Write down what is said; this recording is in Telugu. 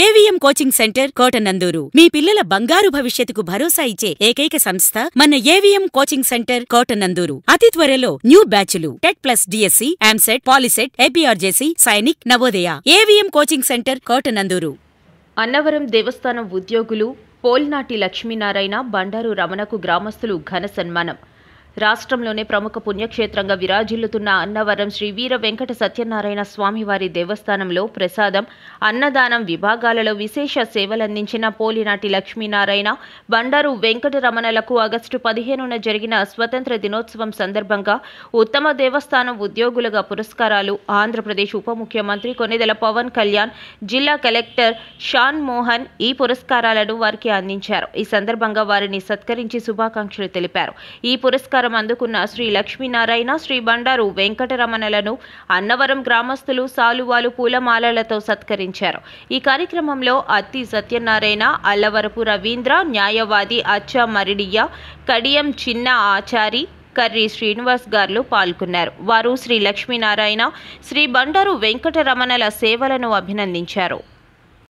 ఏవిఎం కోచింగ్ సెంటర్ కోటనందూరు మీ పిల్లల బంగారు భవిష్యత్తుకు భరోసా ఇచ్చే ఏకైక సంస్థ మన ఏవిఎం కోచింగ్ సెంటర్ కోటనందూరు. అతి త్వరలో న్యూ బ్యాచ్లు TET plus DSC, EAMCET, POLYCET, APRJC, Sainik, Navodaya. AVM coaching centre Kotananduru. Annavaram దేవస్థానం ఉద్యోగులు పోల్నాటి లక్ష్మీనారాయణ, బండారు రమణకు గ్రామస్తులు ఘన సన్మానం. రాష్ట్రంలోనే ప్రముఖ పుణ్యక్షేత్రంగా విరాజిల్లుతున్న అన్నవరం శ్రీ వీర వెంకట సత్యనారాయణ స్వామివారి దేవస్థానంలో ప్రసాదం, అన్నదానం విభాగాలలో విశేష సేవలందించిన పోలినాటి లక్ష్మీనారాయణ, బండారు వెంకటరమణలకు ఆగస్టు 15న జరిగిన స్వతంత్ర దినోత్సవం సందర్భంగా ఉత్తమ దేవస్థానం ఉద్యోగులుగా పురస్కారాలు ఆంధ్రప్రదేశ్ ఉప ముఖ్యమంత్రి కొణిదెల పవన్ కళ్యాణ్, జిల్లా కలెక్టర్ షాన్ మోహన్ ఈ పురస్కారాలను వారికి అందించారు. ఈ సందర్భంగా వారిని సత్కరించి శుభాకాంక్షలు తెలిపారు. ఈ పురస్కారం అందుకున్న శ్రీ లక్ష్మీనారాయణ, శ్రీ బండారు వెంకటరమణలను అన్నవరం గ్రామస్తులు సాలువాలు, పూలమాలలతో సత్కరించారు. ఈ కార్యక్రమంలో అత్తి సత్యనారాయణ, అల్లవరపు రవీంద్ర, న్యాయవాది అచ్చా మరిడియ్య, కడియం చిన్న ఆచారి, కర్రీ శ్రీనివాస్ గారు పాల్గొన్నారు. వారు శ్రీ లక్ష్మీనారాయణ, శ్రీ బండారు వెంకటరమణల సేవలను అభినందించారు.